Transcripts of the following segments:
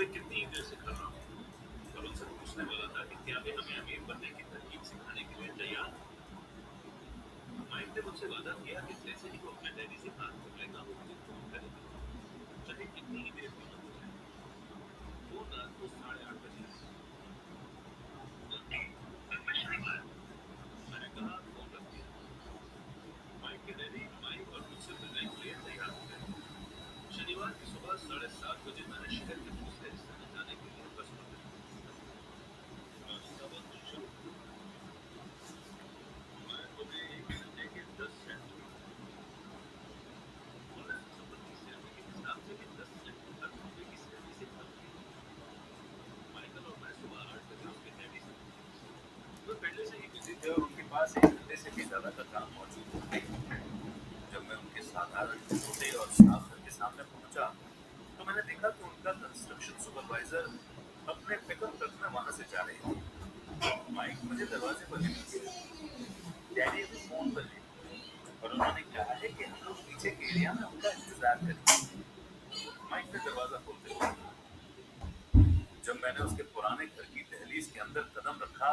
उनसे कितनी देर से खड़ा हूँ और उनसे पूछने वाला था कि क्या वे हमें अमीर बनने की तरकीब सिखाने के लिए तैयार हैं। माइक ने मुझसे वादा किया कि जैसे ही वो अपने डैडी से बात कर लेगा वो मुझे फोन करेगा, चाहे कितनी ही देर क्यों न हो जाए। फोन रात को 8:30 बजे शनिवार, मैंने कहा फोन रख दिया। माइक के डैडी माइक और मुझसे मिलने के लिए तैयार हो गए। शनिवार की सुबह 7:30 बजे मैंने शहर के दूसरे हिस्से में जाने के लिए बस पकड़ी और सबक शुरू हुआ। मैं तुम्हें 1 घंटे के 10 सेंट दूंगा। और संपत्ति सैलरी के हिसाब से भी 10 सेंट हर रुपए की सैलरी से कम थी। माइकल और मैं सुबह 8 बजे उसके डैडी से मिले। वे पहले से ही बिजी थे और उनके पास 1 घंटे से भी ज्यादा का काम मौजूद था। जब मैं उनके साधारण छोटे और साफ घर के सामने पहुंचा तो मैंने देखा कि उनका कंस्ट्रक्शन सुपरवाइजर अपने पिकअप ट्रक में वहां से जा रहे थे। माइक मुझे दरवाजे पर लेकर गया। डैडी अभी फोन पर है और उन्होंने कहा है कि हम लोग पीछे के एरिया में उनका इंतजार करें। माइक ने दरवाजा खोलते हुए कहा। जब मैंने उसके पुराने घर की दहलीज के अंदर कदम रखा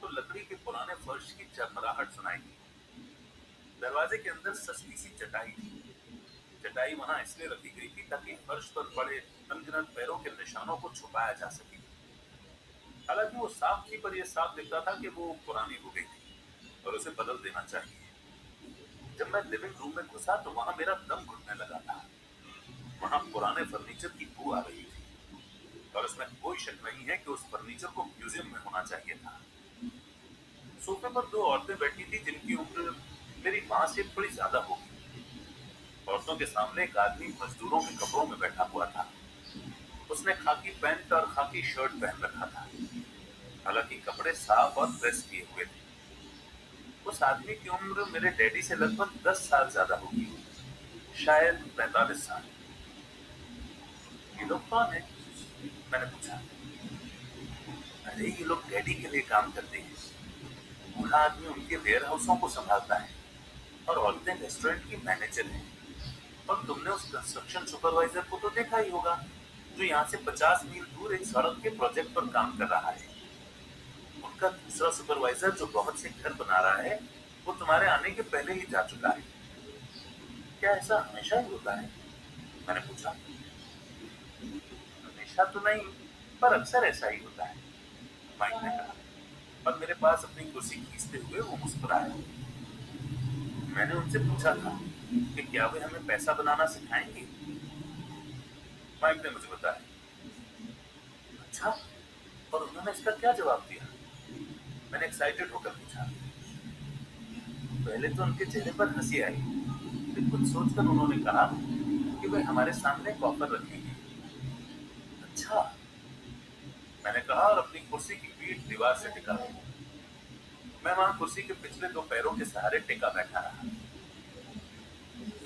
तो लकड़ी के पुराने फर्श की चरमराहट सुनाई दी। दरवाजे के अंदर सस्ती सी चटाई थी। चटाई वहां इसलिए रखी गई थी ताकि फर्श पर पड़े अनगिनत पैरों के निशानों को छुपाया जा सके। हालांकि वो साफ थी पर यह साफ दिखता था कि वो पुरानी हो गई थी और उसे बदल देना चाहिए। जब मैं लिविंग रूम में घुसा तो वहां मेरा दम घुटने लगा था। वहां पुराने फर्नीचर की बू आ रही थी और उसमें कोई शक नहीं है कि उस फर्नीचर को म्यूजियम में होना चाहिए था। सोफे पर 2 औरतें बैठी थी जिनकी उम्र मेरी माँ से थोड़ी ज्यादा होगी। औरतों के सामने एक आदमी मजदूरों के कपड़ों में बैठा हुआ था। उसने खाकी पैंट और खाकी शर्ट पहन रखा था। हालांकि कपड़े साफ और प्रेस किए हुए थे। उस आदमी की उम्र मेरे डैडी से लगभग 10 साल ज्यादा होगी, शायद 45 साल। ये लोग कौन है? मैंने पूछा। अरे ये लोग डैडी के लिए काम करते हैं। बूढ़ा आदमी उनके वेयर हाउसों को संभालता है और औरतें रेस्टोरेंट की मैनेजर हैं। और तुमने उस कंस्ट्रक्शन सुपरवाइजर को तो देखा ही होगा जो यहाँ से 50 मील दूर एक सड़क के प्रोजेक्ट पर काम कर रहा है। उनका दूसरा सुपरवाइजर जो बहुत से घर बना रहा है वो तुम्हारे आने के पहले ही जा चुका है। क्या ऐसा हमेशा ही होता है? मैंने पूछा। हमेशा तो नहीं, पर अक्सर ऐसा ही होता है, माइक ने कहा। और मेरे पास अपनी कुर्सी खींचते हुए वो मुस्कुराया। मैंने उनसे पूछा था कि क्या वे हमें पैसा बनाना सिखाएंगे। माइक ने मुझे बताया। अच्छा, और उन्होंने इसका क्या जवाब दिया? मैंने एक्साइटेड होकर पूछा। पहले तो उनके चेहरे पर हंसी आई, फिर कुछ सोचकर उन्होंने कहा कि वे हमारे सामने एक ऑफर रखेंगे। अच्छा, मैंने कहा और अपनी कुर्सी की पीठ दीवार से टिका। मैं वहां कुर्सी के पिछले 2 पैरों के सहारे टिका बैठा रहा।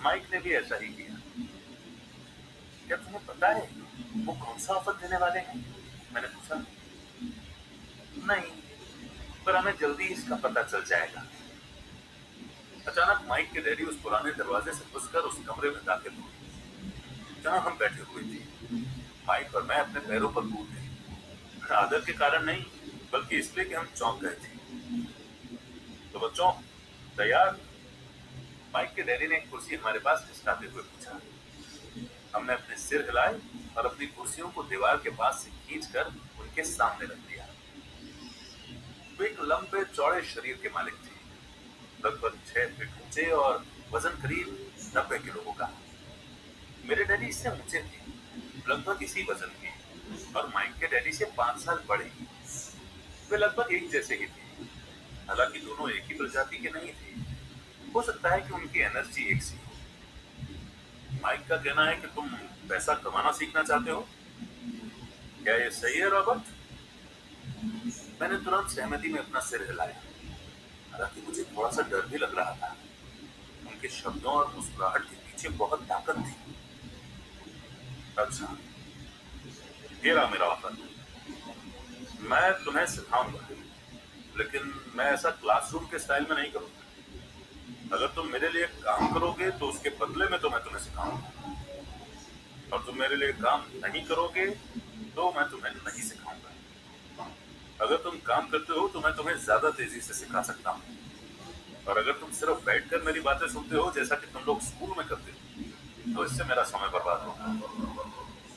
माइक ने भी ऐसा ही किया। क्या तुम्हें पता है वो कौन सा ऑफर देने वाले हैं? मैंने पूछा। नहीं, पर हमें जल्दी इसका पता चल जाएगा। अचानक माइक के डैडी उस पुराने दरवाजे से घुसकर उस कमरे में दाखिल हुए जहां हम बैठे हुए थे। माइक और मैं अपने पैरों पर कूद गए, आदर के कारण नहीं बल्कि इसलिए कि हम चौंक गए थे। तो बच्चों, तैयार? माइक के डैडी ने एक कुर्सी हमारे पास खिसकाते हुए पूछा। हमने अपने सिर हिलाए और अपनी कुर्सियों को दीवार के पास से खींचकर उनके सामने रख दिया। वे एक लंबे चौड़े शरीर के मालिक थे, लगभग 6 फीट ऊंचे और वजन करीब 90 किलो होगा। मेरे डैडी इससे ऊंचे थे, लगभग इसी वजन के, और माइक के डैडी से 5 साल बड़े। वे लगभग एक जैसे ही थे, हालांकि दोनों एक ही प्रजाति के नहीं थे। हो सकता है कि उनकी एनर्जी एक सी हो। माइक का कहना है कि तुम पैसा कमाना सीखना चाहते हो। क्या ये सही है रॉबर्ट? मैंने तुरंत सहमति में अपना सिर हिलाया, हालांकि मुझे थोड़ा सा डर भी लग रहा था। उनके शब्दों और मुस्कुराहट के पीछे बहुत ताकत थी। अच्छा, ये रहा मेरा ऑफर। मैं तुम्हें सिखाऊंगा, लेकिन मैं ऐसा क्लासरूम के स्टाइल में नहीं करूंगा। अगर तुम मेरे लिए काम करोगे तो उसके बदले में तो मैं तुम्हें सिखाऊंगा, और तुम मेरे लिए काम नहीं करोगे तो मैं तुम्हें नहीं सिखाऊंगा। अगर तुम काम करते हो तो मैं तुम्हें ज्यादा तेजी से सिखा सकता हूँ, और अगर तुम सिर्फ बैठकर मेरी बातें सुनते हो जैसा कि तुम लोग स्कूल में करते हो, तो इससे मेरा समय बर्बाद होगा।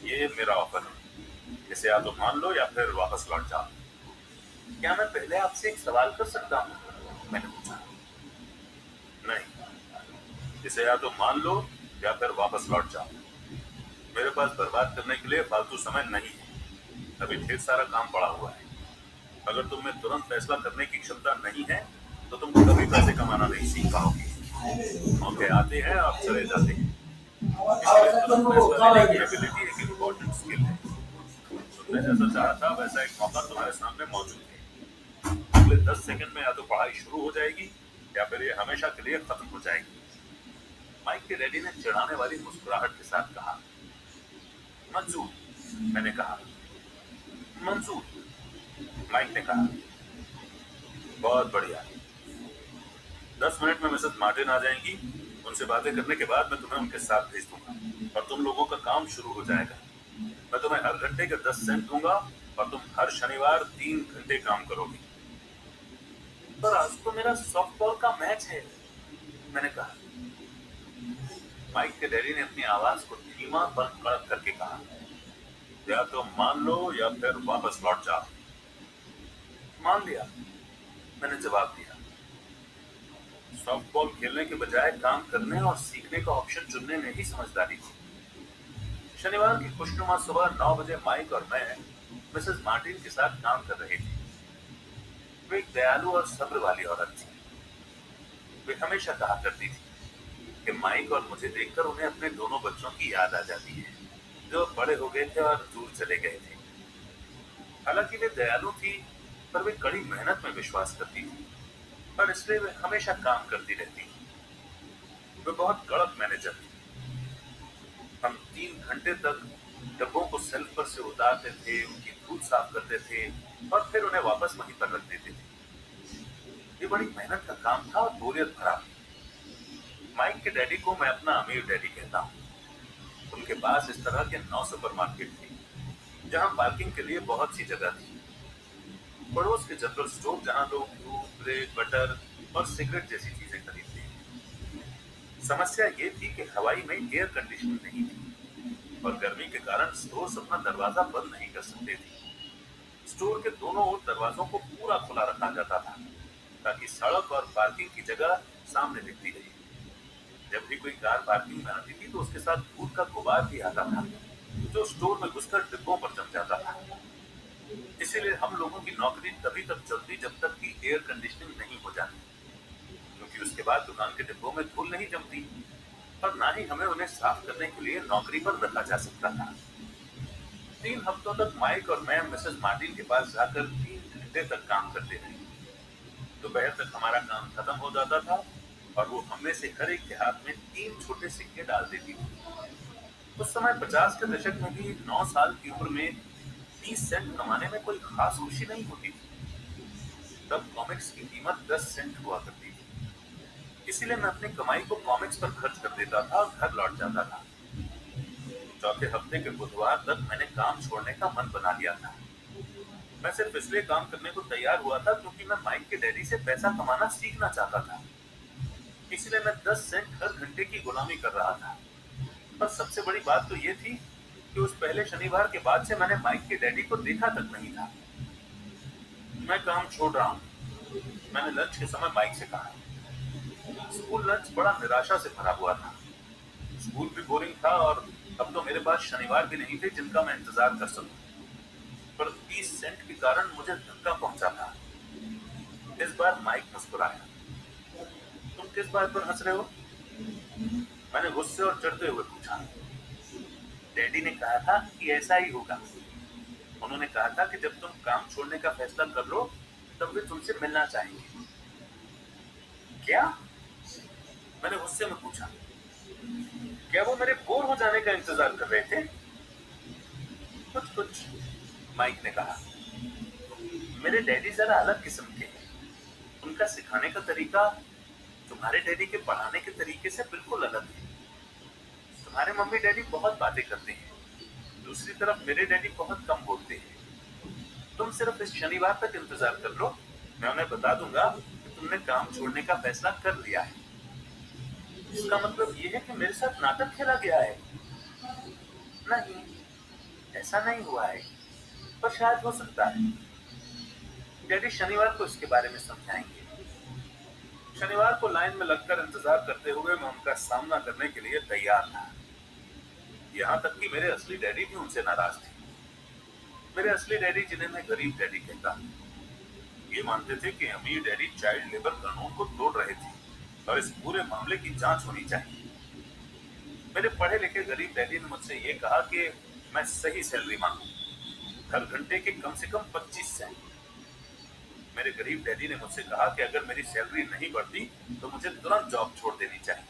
ये मेरा ऑफर है, इसे या तो मान लो या फिर वापस लौट जाओ। क्या मैं पहले आपसे एक सवाल कर सकता हूँ? मैंने पूछा। नहीं, इसे या तो मान लो या फिर वापस लौट जाओ। मेरे पास बर्बाद करने के लिए फालतू समय नहीं है। अभी ढेर सारा काम पड़ा हुआ है। अगर तुम में तुरंत फैसला करने की क्षमता नहीं है तो तुम कभी पैसे कमाना नहीं सीख पाओगे। मौके आते हैं और चले जाते हैं, इसलिए तुरंत फैसला लेने की एबिलिटी एक इम्पोर्टेंट स्किल है। तुमने जैसा चाहा था वैसा एक मौका तुम्हारे सामने मौजूद है। अगले 10 सेकंड में या तो पढ़ाई शुरू हो जाएगी या फिर ये हमेशा के लिए खत्म हो जाएगी। माइक के डैडी ने चिढ़ाने वाली मुस्कुराहट के साथ कहा। मंजूर, मैंने कहा। मंजूर, माइक ने कहा। बहुत बढ़िया। 10 मिनट में मिसेस मार्टिन आ जाएंगी। उनसे बातें करने के बाद मैं तुम्हें उनके साथ भेज दूंगा और तुम लोगों का काम शुरू हो जाएगा। मैं तुम्हें हर घंटे के 10 सेंट दूंगा और तुम हर शनिवार 3 घंटे काम करोगे। पर आज तो मेरा सॉफ्टबॉल का मैच है, मैंने कहा। माइक के डैडी ने अपनी आवाज को धीमा पर कड़क करके कहा, या तो मान लो या फिर वापस लौट जाओ। मान लिया, मैंने जवाब दिया। सॉफ्टबॉल खेलने के बजाय काम करने और सीखने का ऑप्शन चुनने में ही समझदारी थी। शनिवार की खुशनुमा सुबह 9 बजे माइक और मैं मिसेस मार्टिन के साथ काम कर रहे थे। वे एक दयालु और सब्र वाली औरत थी। वे हमेशा कहा करती थी कि माइक और मुझे देखकर उन्हें अपने दोनों बच्चों की याद आ जाती है, जो बड़े हो गए थे और दूर चले गए थे। हालांकि वे दयालु थी, पर वे कड़ी मेहनत में विश्वास करती थी, और इसलिए वे हमेशा काम करती रहती थी। वे बहुत कड़क मैनेजर थी। हम 3 घंटे तक डब्बों को सेल्फ पर से उतारते थे, उनकी धूल साफ करते थे और फिर उन्हें वापस वहीं पर रख देते थे। ये बड़ी मेहनत का काम था और बोरियत भरा। माइक के डैडी को मैं अपना अमीर डैडी कहता हूँ। उनके पास इस तरह के 9 सुपरमार्केट थे, जहाँ पार्किंग के लिए बहुत सी जगह थी। पड़ोस के जनरल स्टोर, जहाँ लोग दूध, ब्रेड, बटर और सिगरेट जैसी चीजें खरीदते हैं। समस्या ये थी कि हवाई में एयर कंडीशनिंग नहीं थी, और गर्मी के कारण स्टोर्स अपना दरवाजा बंद नहीं कर सकते थे। स्टोर के दोनों ओर दरवाजों को पूरा खुला रखा जाता था, ताकि सड़क और पार्किंग की जगह सामने दिखती रही। जब भी कोई कार पार्किंग में आती थी तो उसके साथ धूल का गुबार भी आता था, जो स्टोर में घुसकर डिब्बों पर जम जाता था। इसीलिए हम लोगों की नौकरी तभी तक चलती जब तक कि एयर कंडीशनिंग नहीं हो जाती, क्योंकि उसके बाद दुकान के डिब्बों में धूल नहीं जमती और ना ही हमें उन्हें साफ करने के लिए नौकरी पर रखा जा सकता था। 3 हफ्तों तक माइक और मैं मिसेस मार्टिन के पास जाकर 3 घंटे तक काम करते रहे। दोपहर तक हमारा काम खत्म हो जाता था और वो हमें से हर एक के हाथ में 3 छोटे सिक्के डाल देती थी। उस समय 50 के दशक में भी 9 साल की उम्र में 30 सेंट कमाने में कोई खास खुशी नहीं होती थी। तब कॉमिक्स की कीमत 10 सेंट हुआ करती थी, इसीलिए मैं अपनी कमाई को कॉमिक्स पर खर्च कर देता था और घर लौट जाता था। चौथे हफ्ते के बुधवार तक मैंने काम छोड़ने का मन बना लिया था। मैं सिर्फ इसलिए काम करने को तैयार हुआ था क्योंकि मैं माइक के डैडी से पैसा कमाना सीखना चाहता था। इसलिए मैं 10 सेंट हर घंटे की गुलामी कर रहा था। पर सबसे बड़ी बात तो ये थी कि उस पहले शनिवार के बाद से मैंने माइक के डैडी को देखा तक नहीं था। मैं काम छोड़ रहा हूँ, मैंने लंच के समय माइक से कहा। स्कूल लंच बड़ा निराशा से भरा हुआ था। स्कूल भी बोरिंग था और अब तो मेरे पास शनिवार भी नहीं थे जिनका मैं इंतजार कर सकूं। पर 30 सेंट के कारण मुझे धक्का पहुंचा था। इस बार माइक मुस्कुराया। तुम किस बात पर हंस रहे हो? मैंने गुस्से और चिढ़ते हुए पूछा। डैडी ने कहा था कि ऐसा ही होगा। उन्होंने कहा था कि जब तुम काम छोड़ने का फैसला कर लो तब वे तुमसे मिलना चाहेंगे। क्या? मैंने गुस्से में पूछा। क्या वो मेरे बोर हो जाने का इंतजार कर रहे थे? कुछ कुछ, माइक ने कहा। मेरे डैडी जरा अलग किस्म के हैं। उनका सिखाने का तरीका तुम्हारे डैडी के पढ़ाने के तरीके से बिल्कुल अलग है। तुम्हारे मम्मी डैडी बहुत बातें करते हैं, दूसरी तरफ मेरे डैडी बहुत कम बोलते हैं। तुम सिर्फ इस शनिवार तक इंतजार कर लो, मैं उन्हें बता दूंगा कि तुमने काम छोड़ने का फैसला कर लिया है। इसका मतलब ये है कि मेरे साथ नाटक खेला गया है? नहीं, ऐसा नहीं हुआ है, पर शायद हो सकता है। डैडी शनिवार को इसके बारे में समझाएंगे। शनिवार को लाइन में लगकर इंतजार करते हुए मैं उनका सामना करने के लिए तैयार था। यहाँ तक कि मेरे असली डैडी भी उनसे नाराज थे। मेरे असली डैडी, जिन्हें मैं गरीब डैडी कहता, ये मानते थे कि अमीर डैडी चाइल्ड लेबर कानून को तोड़ रहे थे और इस पूरे मामले की जांच होनी चाहिए। मेरे पढ़े लिखे गरीब डैडी ने मुझसे ये कहा कि मैं सही सैलरी मांगू, हर घंटे के कम से कम 25 सेंट। मेरे गरीब डैडी ने मुझसे कहा कि अगर मेरी सैलरी नहीं बढ़ती तो मुझे तुरंत जॉब छोड़ देनी चाहिए,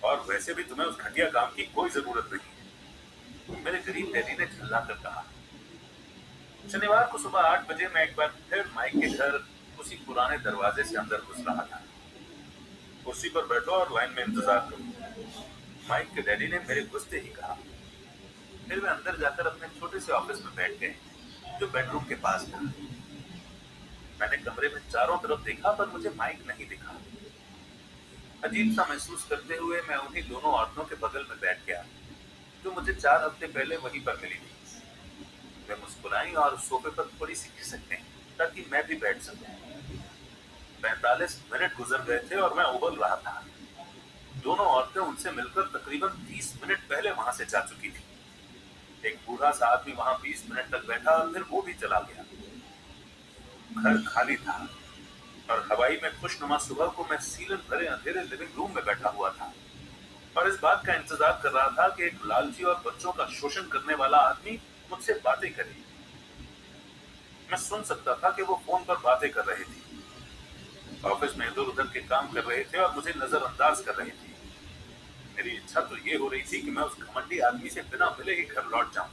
और वैसे भी तुम्हें उस घटिया काम की कोई जरूरत नहीं। मेरे गरीब डैडी ने झल्ला कर कहा। शनिवार को सुबह 8 बजे मैं एक बार फिर माइक के घर उसी पुराने दरवाजे से अंदर घुस रहा था। कुर्सी पर बैठो और लाइन में इंतजार करो, माइक के डैडी ने मेरे घुसते ही कहा। फिर वे अंदर जाकर अपने छोटे से ऑफिस में बैठ गए, जो बेडरूम के पास था। मैंने कमरे में चारों तरफ देखा, पर मुझे माइक नहीं दिखा। अजीब सा महसूस करते हुए मैं उन्हीं दोनों औरतों के बगल में बैठ गया, जो मुझे 4 हफ्ते पहले वहीं पर मिली थी। वे मुस्कुराई और सोफे पर थोड़ी सी खिसक गईं, ताकि मैं भी बैठ सकूं। 45 मिनट गुजर गए थे और मैं उबल रहा था। दोनों औरतें उनसे मिलकर तकरीबन 30 मिनट पहले वहां से जा चुकी थी। एक बूढ़ा सा आदमी वहां 20 मिनट तक बैठा और फिर वो भी चला गया। घर खाली था और हवाई में खुशनुमा सुबह को मैं सीलन भरे अंधेरे लिविंग रूम में बैठा हुआ था और इस बात का इंतजार कर रहा था कि एक लालची और बच्चों का शोषण करने वाला आदमी मुझसे बातें करे। मैं सुन सकता था कि वो फोन पर बातें कर रहे थे, ऑफिस में इधर उधर के काम कर रहे थे और मुझे नजरअंदाज कर रहे थे। मेरी इच्छा तो ये हो रही थी कि मैं उस घमंडी आदमी से बिना मिले ही घर लौट जाऊं,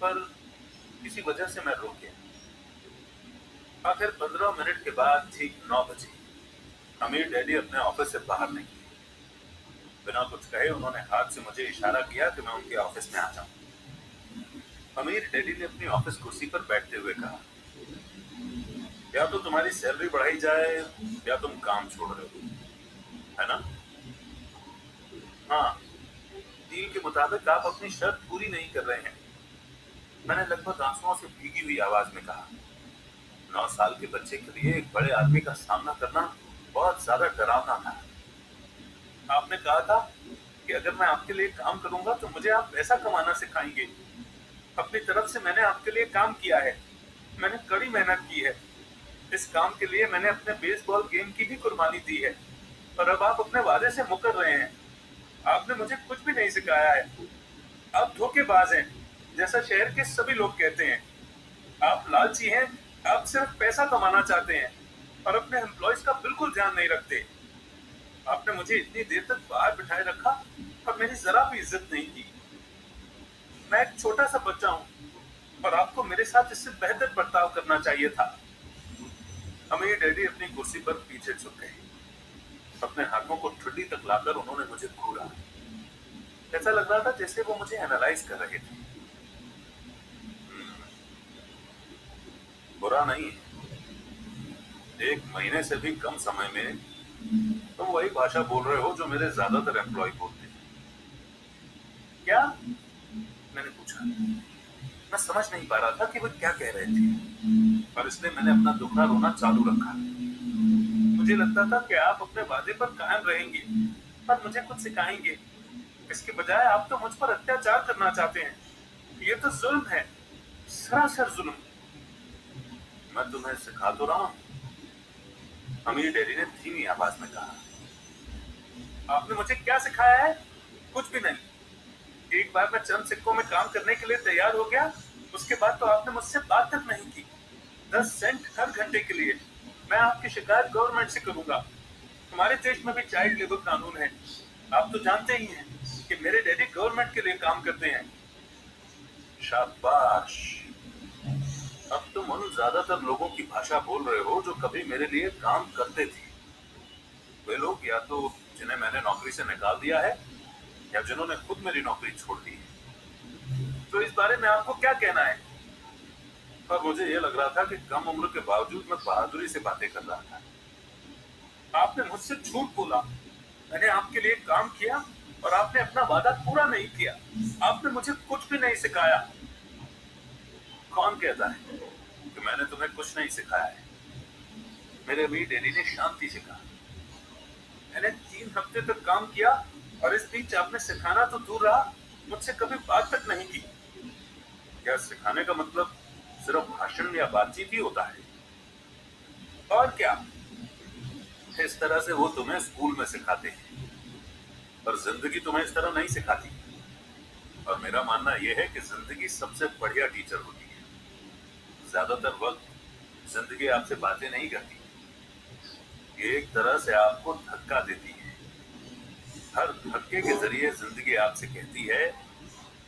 पर किसी वजह से मैं रुक गया। आखिर 15 मिनट के बाद ठीक 9 बजे अमीर डैडी अपने ऑफिस से बाहर निकले। बिना कुछ कहे उन्होंने हाथ से मुझे इशारा किया कि मैं उनके ऑफिस में आ जाऊं। अमीर डैडी ने अपनी ऑफिस कुर्सी पर बैठते हुए कहा, या तो तुम्हारी सैलरी बढ़ाई जाए या तुम काम छोड़ रहे हो, है ना? हाँ, डील के मुताबिक आप अपनी शर्त पूरी नहीं कर रहे हैं, मैंने लगभग आंसुओं से भीगी हुई आवाज में कहा। 9 साल के बच्चे के लिए एक बड़े आदमी का सामना करना बहुत ज्यादा डरावना था। आपने कहा था कि अगर मैं आपके लिए काम करूंगा तो मुझे आप पैसा कमाना सिखाएंगे। अपनी तरफ से मैंने आपके लिए काम किया है, मैंने कड़ी मेहनत की है। इस काम के लिए मैंने अपने बेसबॉल गेम की भी कुर्बानी दी है, पर अब आप अपने वादे से मुकर रहे हैं। आपने मुझे कुछ भी नहीं सिखाया है। आप धोखेबाज हैं, जैसा शहर के सभी लोग कहते हैं। आप लालची हैं, आप सिर्फ पैसा कमाना चाहते हैं और अपने एम्प्लॉयज का बिल्कुल ध्यान नहीं रखते। आपने मुझे इतनी देर तक बाहर बिठाए रखा और मेरी जरा भी इज्जत नहीं की। मैं एक छोटा सा बच्चा हूँ और आपको मेरे साथ इससे बेहतर बर्ताव करना चाहिए था। अमीर डैडी अपनी कुर्सी पर पीछे झुक गए। अपने हाथों को ठुड्डी तक लाकर उन्होंने मुझे घूरा। ऐसा लग रहा था जैसे वो मुझे एनालाइज कर रहे थे। बुरा नहीं है, 1 महीने से भी कम समय में तुम वही भाषा बोल रहे हो जो मेरे ज्यादातर एम्प्लॉय बोलते हैं। क्या? मैंने पूछा। मैं समझ नहीं पा रहा था कि वो क्या कह रहे थे, पर इसलिए मैंने अपना दुखड़ा रोना चालू रखा। मुझे लगता था कि आप अपने वादे पर कायम रहेंगे और मुझे कुछ सिखाएंगे। इसके बजाय आप तो मुझ पर अत्याचार करना चाहते हैं। ये तो जुल्म है, सरासर जुल्म। मैं तुम्हें सिखा तो रहा हूँ, अमीर डैडी ने धीमी आवाज में कहा। आपने मुझे क्या सिखाया है? कुछ भी नहीं। एक बार मैं चंद सिक्कों में काम करने के लिए तैयार हो गया, उसके बाद तो आपने मुझसे बात तक नहीं की। 10 सेंट हर घंटे के लिए। मैं आपकी शिकायत गवर्नमेंट से करूंगा। हमारे देश में भी चाइल्ड लेबर कानून है, आप तो जानते ही हैं कि मेरे डैडी गवर्नमेंट के लिए काम करते हैं। शाबाश, अब तुम उन ज्यादातर लोगों की भाषा बोल रहे हो जो कभी मेरे लिए काम करते थे। वे लोग या तो जिन्हें मैंने नौकरी से निकाल दिया है या जिन्होंने खुद मेरी नौकरी छोड़ दी है। तो इस बारे में आपको क्या कहना है? और मुझे ये लग रहा था कि कम उम्र के बावजूद मैं बहादुरी से बातें कर रहा था। आपने मुझसे झूठ बोला, मैंने आपके लिए काम किया और आपने अपना वादा पूरा नहीं किया। आपने मुझे कुछ भी नहीं सिखाया। कौन कहता है कि मैंने तुम्हें कुछ नहीं सिखाया है? मेरे अमीर डैडी ने शांति से कहा। मैंने 3 हफ्ते तक काम किया और इस बीच आपने सिखाना तो दूर रहा, मुझसे कभी बात तक नहीं की। क्या सिखाने का मतलब सिर्फ भाषण या बातचीत ही होता है? और क्या, इस तरह से वो तुम्हें स्कूल में सिखाते हैं और जिंदगी तुम्हें इस तरह नहीं सिखाती। और मेरा मानना यह है कि जिंदगी सबसे बढ़िया टीचर होती है। ज्यादातर वक्त जिंदगी आपसे बातें नहीं करती, ये एक तरह से आपको धक्का देती है। हर धक्के के जरिए जिंदगी आपसे कहती है,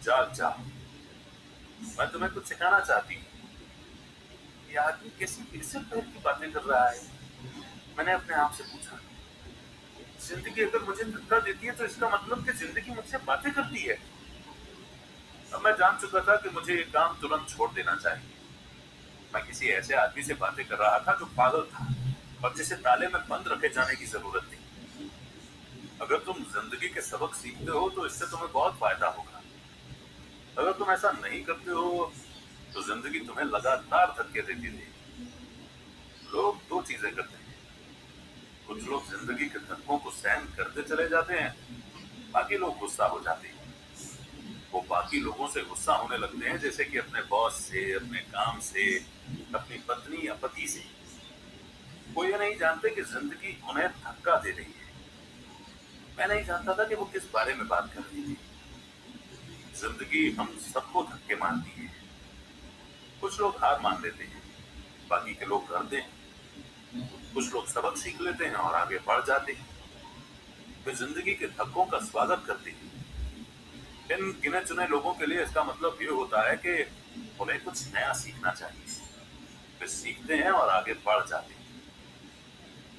जाग जाओ, मैं तुम्हें कुछ सिखाना चाहती हूँ। ये आदमी कैसी फिर पैर की बातें कर रहा है? मैंने अपने आप से पूछा। जिंदगी अगर मुझे धक्का देती है तो इसका मतलब कि जिंदगी मुझसे बातें करती है। अब मैं जान चुका था कि मुझे ये काम तुरंत छोड़ देना चाहिए। मैं किसी ऐसे आदमी से बातें कर रहा था जो पागल था और जिसे ताले में बंद रखे जाने की जरूरत थी। अगर तुम जिंदगी के सबक सीखते हो तो इससे तुम्हें बहुत फायदा होगा। अगर तुम ऐसा नहीं करते हो तो जिंदगी तुम्हें लगातार धक्के देती रहेगी। लोग दो चीजें करते हैं। कुछ लोग जिंदगी के धक्कों को सहन करते चले जाते हैं, बाकी लोग गुस्सा हो जाते हैं। वो बाकी लोगों से गुस्सा होने लगते हैं, जैसे कि अपने बॉस से, अपने काम से, अपनी पत्नी या पति से। वो ये नहीं जानते कि जिंदगी उन्हें धक्का दे रही है। मैं नहीं जानता था कि वो किस बारे में बात कर रही थी। जिंदगी हम सबको धक्के मारती है। कुछ लोग हार मान लेते हैं, बाकी के लोग डरते हैं। कुछ लोग सबक सीख लेते हैं और आगे बढ़ जाते हैं। वे जिंदगी के धक्कों का स्वागत करते हैं। इन गिने चुने लोगों के लिए इसका मतलब ये होता है कि उन्हें कुछ नया सीखना चाहिए। वे सीखते हैं और आगे बढ़ जाते हैं।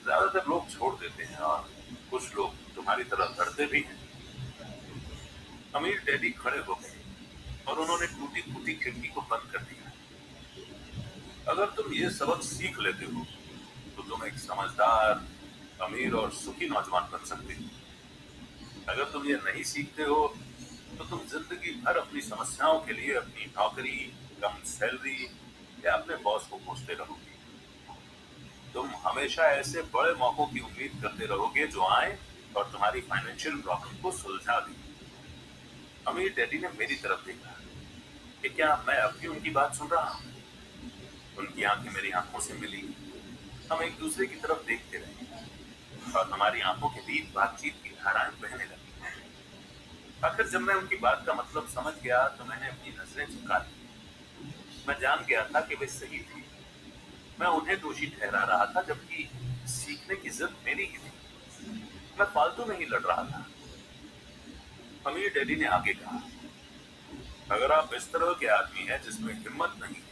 ज्यादातर लोग छोड़ देते हैं और कुछ लोग तुम्हारी तरह लड़ते भी हैं। अमीर डैडी खड़े हो गए और उन्होंने टूटी फूटी खिड़की को बंद कर दिया। अगर तुम ये सबक सीख लेते हो तो तुम एक समझदार, अमीर और सुखी नौजवान बन सकते हो। अगर तुम ये नहीं सीखते हो तो तुम जिंदगी भर अपनी समस्याओं के लिए अपनी नौकरी, कम सैलरी या अपने बॉस को कोसते रहोगे। तुम हमेशा ऐसे बड़े मौकों की उम्मीद करते रहोगे जो आए और तुम्हारी फाइनेंशियल प्रॉब्लम को सुलझा दें। अमीर डैडी ने मेरी तरफ देखा कि क्या मैं अब भी उनकी बात सुन रहा हूँ। उनकी आंखें मेरी आंखों से मिली। हम एक दूसरे की तरफ देखते रहे और हमारी आंखों के बीच बातचीत की धाराएं बहने लगी। आखिर जब मैं उनकी बात का मतलब समझ गया तो मैंने अपनी नजरें झुका ली। मैं जान गया था कि वे सही थे। मैं उन्हें दोषी ठहरा रहा था, जबकि सीखने की जिद मेरी ही थी। मैं फालतू में ही लड़ रहा था। अमीर डैडी ने आगे कहा, अगर आप इस तरह के आदमी हैं जिसमें हिम्मत नहीं है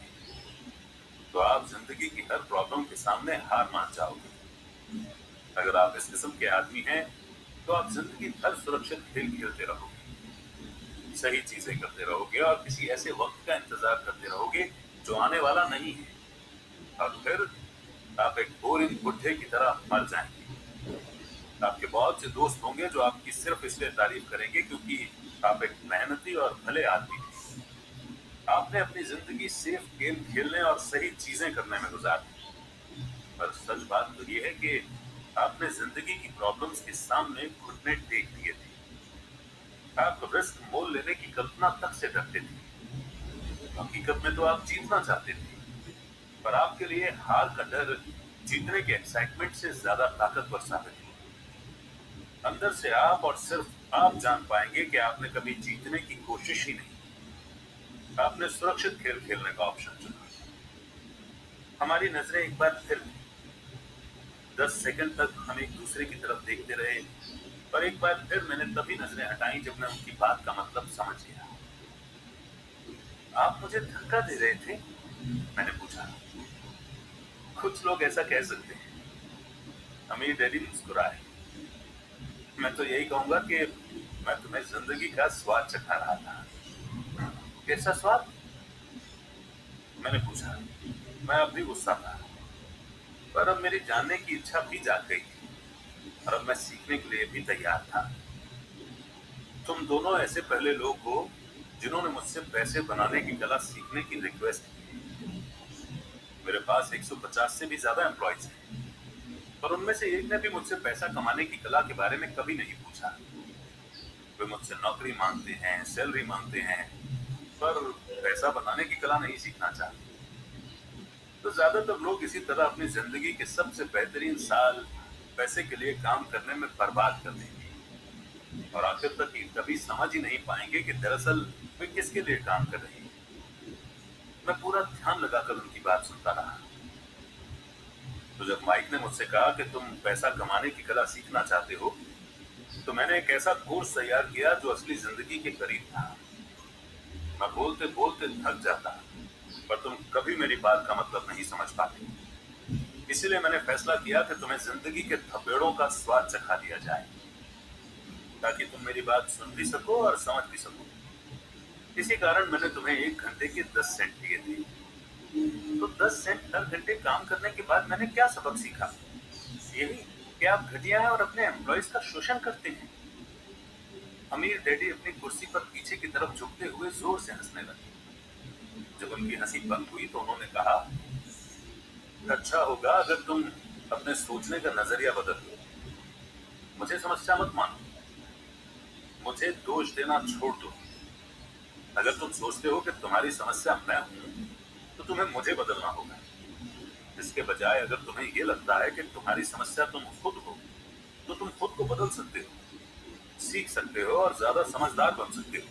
तो आप जिंदगी की हर प्रॉब्लम के सामने हार मान जाओगे। अगर आप इस किस्म के आदमी हैं तो आप जिंदगी भर सुरक्षित खेल खेलते रहोगे, सही चीजें करते रहोगे और किसी ऐसे वक्त का इंतजार करते रहोगे जो आने वाला नहीं है। और फिर आप एक बोरिंग बुढ़े की तरह मर जाएंगे। आपके बहुत से दोस्त होंगे जो आपकी सिर्फ इसलिए तारीफ करेंगे क्योंकि आप एक मेहनती और भले आदमी हैं। आपने अपनी जिंदगी सिर्फ गेम खेलने और सही चीजें करने में गुजार दी। पर सच बात तो ये है कि आपने जिंदगी की प्रॉब्लम्स के सामने घुटने टेक दिए थे। आप रिस्क मोल लेने की कल्पना तक से डरते थे। हकीकत में तो आप जीतना चाहते थे, पर आपके लिए हार का डर जीतने के एक्साइटमेंट से ज्यादा ताकतवर साबित हुआ। अंदर से आप और सिर्फ आप जान पाएंगे कि आपने कभी जीतने की कोशिश ही नहीं। आपने सुरक्षित खेल खेलने का ऑप्शन चुना। हमारी नजरें एक बार फिर मिली। 10 सेकंड तक हम एक दूसरे की तरफ देखते रहे, पर एक बार फिर मैंने तभी नजरें हटाई जब मैं उनकी बात का मतलब समझ गया। आप मुझे धक्का दे रहे थे? मैंने पूछा। कुछ लोग ऐसा कह सकते हैं। अमीर डैडी मुस्कुराए। मैं तो यही कहूंगा कि मैं तुम्हें जिंदगी का स्वाद चखा रहा था। कैसा स्वाद? मैंने पूछा। मैं अब भी गुस्सा था, पर अब मेरी जानने की इच्छा भी जाग गई थी और अब मैं सीखने के लिए भी तैयार था। तुम दोनों ऐसे पहले लोग हो जिन्होंने मुझसे पैसे बनाने की कला सीखने की रिक्वेस्ट की। मेरे पास 150 से भी ज्यादा एम्प्लॉइज हैं, पर उनमें से एक ने भी मुझसे पैसा कमाने की कला के बारे में कभी नहीं पूछा। वे मुझसे नौकरी मांगते हैं, सैलरी मांगते हैं, पर पैसा बनाने की कला नहीं सीखना चाहते। तो ज्यादातर लोग इसी तरह अपनी जिंदगी के सबसे बेहतरीन साल पैसे के लिए काम करने में बर्बाद कर देंगे और आखिर तक ये कभी समझ ही नहीं पाएंगे कि दरअसल वे किसके लिए काम कर रहे हैं। मैं पूरा ध्यान लगाकर उनकी बात सुनता रहा। तो जब माइक ने मुझसे कहा कि तुम पैसा कमाने की कला सीखना चाहते हो, तो मैंने एक ऐसा कोर्स तैयार किया जो असली जिंदगी के करीब था। मैं बोलते बोलते थक जाता, पर तुम कभी मेरी बात का मतलब नहीं समझ पाते। इसलिए मैंने फैसला किया कि तुम्हें जिंदगी के थपेड़ों का स्वाद चखा दिया जाए, ताकि तुम मेरी बात सुन भी सको और समझ भी सको। इसी कारण मैंने तुम्हें 1 घंटे के 10 सेंट दिए थे। तो 10 सेंट हर घंटे काम करने के बाद मैंने क्या सबक सीखा? यही कि आप घटिया हैं और अपने एम्प्लॉइज का शोषण करते हैं। अमीर डैडी अपनी कुर्सी पर पीछे की तरफ झुकते हुए जोर से हंसने लगे। जब उनकी हंसी बंद हुई तो उन्होंने कहा, अच्छा होगा अगर तुम अपने सोचने का नजरिया बदल दो। मुझे समस्या मत मानो, मुझे दोष देना छोड़ दो। अगर तुम सोचते हो कि तुम्हारी समस्या मैं हूं, तो तुम्हें मुझे बदलना होगा। इसके बजाय अगर तुम्हें यह लगता है कि तुम्हारी समस्या तुम खुद हो, तो तुम खुद को बदल सकते हो, सीख सकते हो और ज्यादा समझदार बन सकते हो।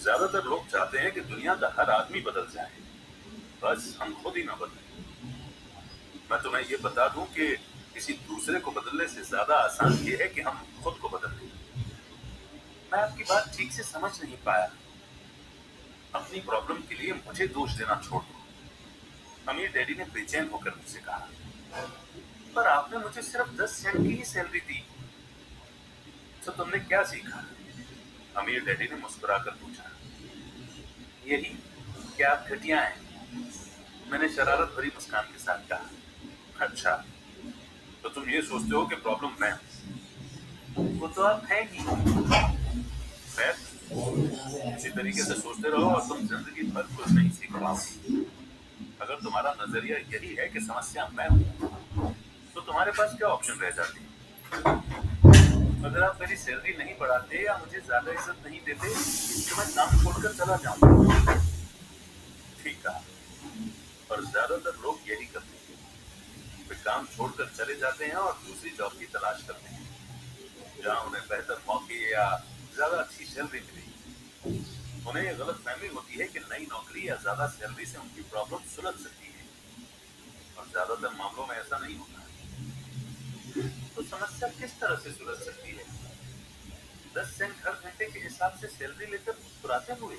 ज्यादातर लोग चाहते हैं कि दुनिया का हर आदमी बदल जाए, बस हम खुद ही ना बदलें। मैं तुम्हें ये बता दूं कि किसी दूसरे को बदलने से ज्यादा आसान ये है कि हम खुद को बदल लें। मैं आपकी बात ठीक से समझ नहीं पाया। अपनी प्रॉब्लम के लिए मुझे दोष देना छोड़ दो, अमीर डैडी ने बेचैन होकर मुझसे कहा। पर आपने मुझे सिर्फ 10 सेंट की ही सैलरी दी, तो तुमने क्या सीखा? अमीर डैडी ने मुस्कुराकर पूछा। यही कि आप घटिया हैं, मैंने शरारत भरी मुस्कान के साथ कहा। अच्छा, तो तुम ये सोचते हो कि प्रॉब्लम मैं हूं? वो तो आप हैं ही। खैर, इसी तरीके से सोचते रहो और तुम जिंदगी भर कुछ नहीं सीख पाओगे। अगर तुम्हारा नजरिया यही है कि समस्या मैं हूं, तो तुम्हारे पास क्या ऑप्शन रह जाते हैं? अगर आप मेरी सैलरी नहीं बढ़ाते या मुझे ज्यादा इज्जत नहीं देते, तो मैं काम छोड़कर चला जाऊंगा। ठीक कहा। और ज्यादातर लोग यही करते हैं, वे काम छोड़कर चले जाते हैं और दूसरी जॉब की तलाश करते हैं, जहां उन्हें बेहतर मौके या ज्यादा अच्छी सैलरी मिलेगी। उन्हें यह गलतफहमी होती है कि नई नौकरी या ज्यादा सैलरी से उनकी प्रॉब्लम सुलझ सकती है, और ज्यादातर मामलों में ऐसा नहीं होता। तो समस्या किस तरह से सुलझ सकती है? 10 सेंट हर घंटे के हिसाब से सैलरी लेकर मुस्कुराते हुए?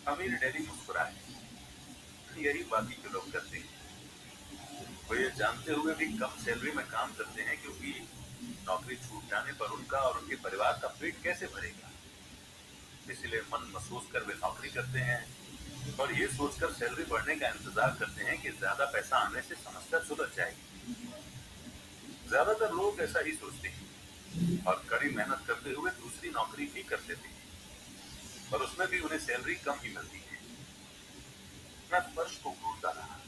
अमीर डैडी मुस्कुराए। यही बाकी के लोग करते हैं। वो ये जानते हुए भी कम सैलरी में काम करते हैं, क्योंकि नौकरी छूट जाने पर उनका और उनके परिवार का पेट कैसे भरेगा। इसलिए मन महसूस कर वे नौकरी करते हैं और ये सोचकर सैलरी बढ़ने का इंतजार करते हैं कि ज्यादा पैसा आने से समस्या सुलझ जाएगी। ज्यादातर लोग ऐसा ही सोचते हैं और कड़ी मेहनत करते हुए दूसरी नौकरी भी कर लेते हैं, पर उसमें भी उन्हें सैलरी कम ही मिलती है। मैं फर्श को घूरता रहा।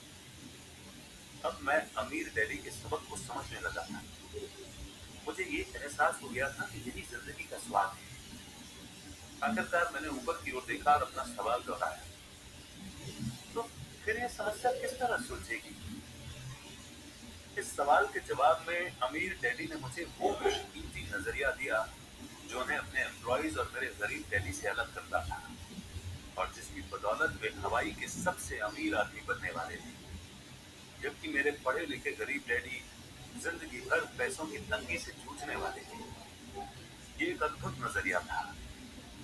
अब मैं अमीर डैडी के सबक को समझने लगा था। मुझे ये एहसास हो गया था कि यही जिंदगी का स्वाद है। आखिरकार मैंने ऊपर की ओर देखा और अपना सवाल दोहराया। तो फिर ये समस्या किस तरह सुलझेगी? इस सवाल के जवाब में अमीर डैडी ने मुझे वो कीमती नजरिया दिया जो उन्हें अपने एम्प्लॉइज और मेरे गरीब डैडी से अलग करता था, और जिसकी बदौलत वे हवाई के सबसे अमीर आदमी बनने वाले थे, जबकि मेरे पढ़े लिखे गरीब डैडी जिंदगी भर पैसों की तंगी से जूझने वाले थे। ये एक अद्भुत नजरिया था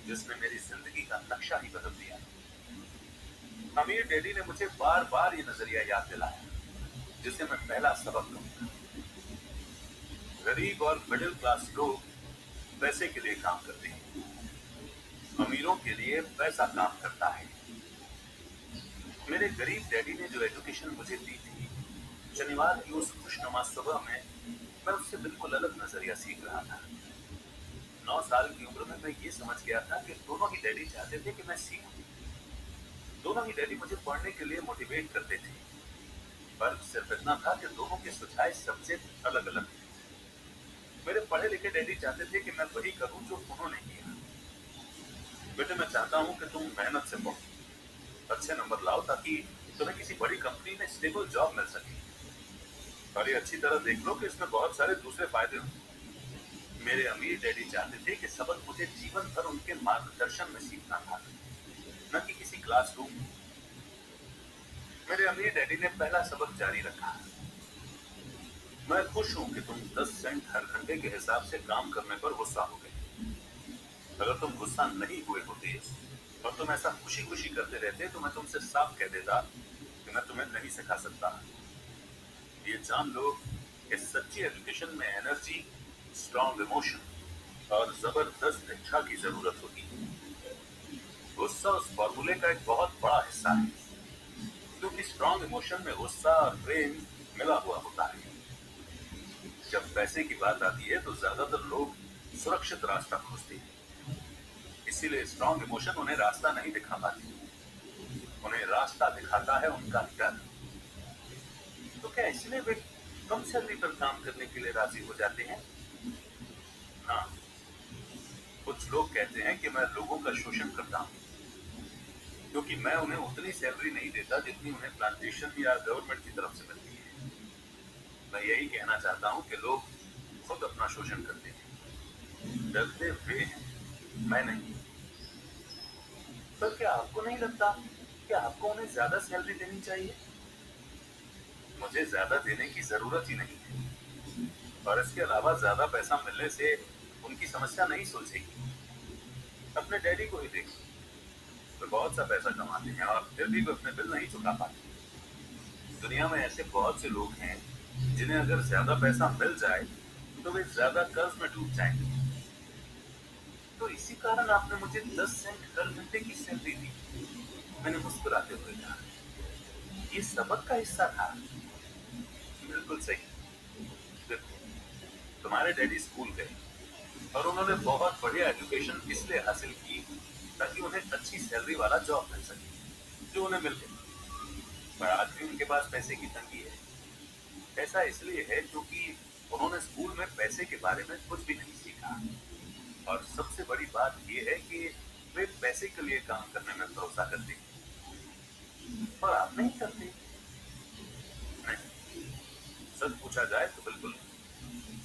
जिसने मेरी जिंदगी का नक्शा ही बदल दिया। अमीर डैडी ने मुझे बार बार ये नजरिया याद दिलाया, जिसे मैं पहला सबक लूंगा। गरीब और मिडिल क्लास लोग पैसे के लिए काम करते हैं, अमीरों के लिए पैसा काम करता है। मेरे गरीब डैडी ने जो एजुकेशन मुझे दी थी, शनिवार की उस खुशनुमा सुबह में मैं उससे बिल्कुल अलग नजरिया सीख रहा था। 9 साल की उम्र में मैं ये समझ गया था कि दोनों ही डैडी चाहते थे कि मैं सीखूं। दोनों ही डैडी मुझे पढ़ने के लिए मोटिवेट करते थे। फर्क सिर्फ इतना था कि दोनों के सुझाव सब्जेक्ट अलग अलग थे। मेरे पढ़े लिखे डैडी चाहते थे कि मैं वही करूं जो उन्होंने किया। बेटे, मैं चाहता हूं कि तुम मेहनत से पढ़ो, अच्छे नंबर लाओ, ताकि तुम्हें किसी बड़ी कंपनी में स्टेबल जॉब मिल सके। और ये अच्छी तरह देख लो कि इसमें बहुत सारे दूसरे फायदे हों। मेरे अमीर डैडी चाहते थे कि सबक मुझे जीवन भर उनके मार्गदर्शन में सीखना था, न कि किसी क्लासरूम में। मेरे अमीर डैडी ने पहला सबक जारी रखा। मैं खुश हूं कि तुम 10 सेंट हर घंटे के हिसाब से काम करने पर गुस्सा हो गए। अगर तुम गुस्सा नहीं हुए होते और तुम ऐसा खुशी खुशी करते रहते तो मैं तुमसे साफ कह देता कि मैं तुम्हें नहीं सिखा सकता। ये जान लो कि सच्ची एजुकेशन में एनर्जी, स्ट्रॉन्ग इमोशन और जबरदस्त इच्छा की जरूरत होती है। गुस्सा उस फॉर्मूले का एक बहुत बड़ा हिस्सा है, क्योंकि स्ट्रॉन्ग इमोशन में गुस्सा और प्रेम मिला हुआ होता है। जब पैसे की बात आती है तो ज्यादातर लोग सुरक्षित रास्ता खोजते हैं। इसीलिए स्ट्रॉन्ग इमोशन उन्हें रास्ता नहीं दिखा पाती, उन्हें रास्ता दिखाता है उनका डर। तो क्या इसलिए वे कम सैलरी पर काम करने के लिए राजी हो जाते हैं? हाँ, कुछ लोग कहते हैं कि मैं लोगों का शोषण करता हूँ, क्योंकि मैं उन्हें उतनी सैलरी नहीं देता जितनी उन्हें प्लांटेशन या गवर्नमेंट की तरफ से मिलती है। मैं यही कहना चाहता हूँ कि लोग खुद अपना शोषण करते हैं, डरते वे हैं, मैं नहीं। पर क्या आपको नहीं लगता कि आपको उन्हें ज्यादा सैलरी देनी चाहिए? मुझे ज्यादा देने की जरूरत ही नहीं है, और इसके अलावा ज्यादा पैसा मिलने से उनकी समस्या नहीं सुलझेगी। अपने डैडी को ही देखो, वे बहुत सा पैसा कमाते हैं और फिर भी वे अपने बिल नहीं चुका पाते। दुनिया में ऐसे बहुत से लोग हैं जिन्हें अगर ज्यादा पैसा मिल जाए तो वे ज्यादा कर्ज में डूब जाएंगे। तो इसी कारण आपने मुझे 10 सेंट हर घंटे की सैलरी दी, मैंने मुस्कुराते हुए कहा। ये सबक का हिस्सा था। बिल्कुल सही। देखो, तुम्हारे डैडी स्कूल गए और उन्होंने बहुत बढ़िया एजुकेशन इसलिए हासिल की ताकि उन्हें अच्छी सैलरी वाला जॉब मिल सके, जो उन्हें मिल गई। पर आज भी उनके पास पैसे की तंगी है। ऐसा इसलिए है क्योंकि उन्होंने स्कूल में पैसे के बारे में कुछ भी नहीं सीखा। और सबसे बड़ी बात यह है कि वे पैसे के लिए काम करने में भरोसा करते हैं, और आप नहीं करते। नहीं, सच पूछा जाए तो बिल्कुल नहीं।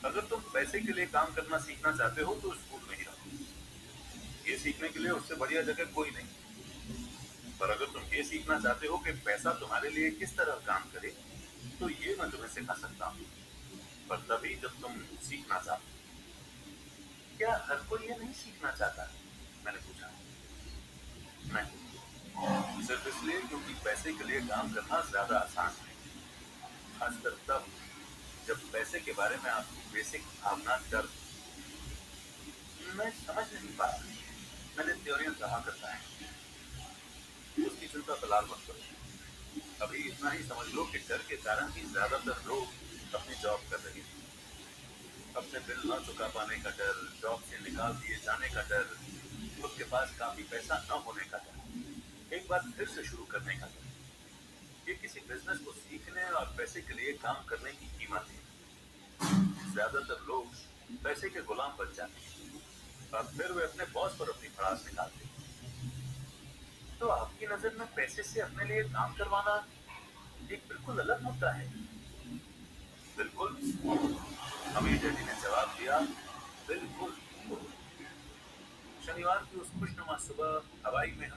अगर तुम पैसे के लिए काम करना सीखना चाहते हो तो स्कूल में ही रहो। ये सीखने के लिए उससे बढ़िया जगह कोई नहीं। पर अगर तुम ये सीखना चाहते हो कि पैसा तुम्हारे लिए किस तरह काम करे, तो ये मैं तुम्हें सिखा सकता हूँ, पर तभी जब तुम सीखना चाहो। क्या हर कोई ये नहीं सीखना चाहता? मैंने पूछा। नहीं, सिर्फ इसलिए क्योंकि पैसे के लिए काम करना ज्यादा आसान है, खासकर तब जब पैसे के बारे में आपकी बेसिक भावना डर। मैं समझ नहीं पा रहा। मैंने थ्योरियां कहा करता है, उसकी चिंता फिलहाल मत करो। अभी इतना ही समझ लो कि डर के कारण ही ज्यादातर लोग अपनी जॉब कर रहे हैं। अपने बिल न चुका पाने का डर, जॉब से निकाल दिए जाने का डर, खुद के पास काफी पैसा न होने का डर, एक बार फिर से शुरू करने का डर। ये किसी बिजनेस को सीखने और पैसे के लिए काम करने की कीमत है। ज्यादातर लोग पैसे के गुलाम बन जाते हैं और फिर वे अपने बॉस पर अपनी भड़ास निकालते हैं। तो आपकी नजर में पैसे से अपने लिए काम करवाना एक बिल्कुल अलग मुद्दा है। बिल्कुल, अमीर डैडी ने जवाब दिया। बिल्कुल। शनिवार की उस खुशनुमा सुबह हवाई में हम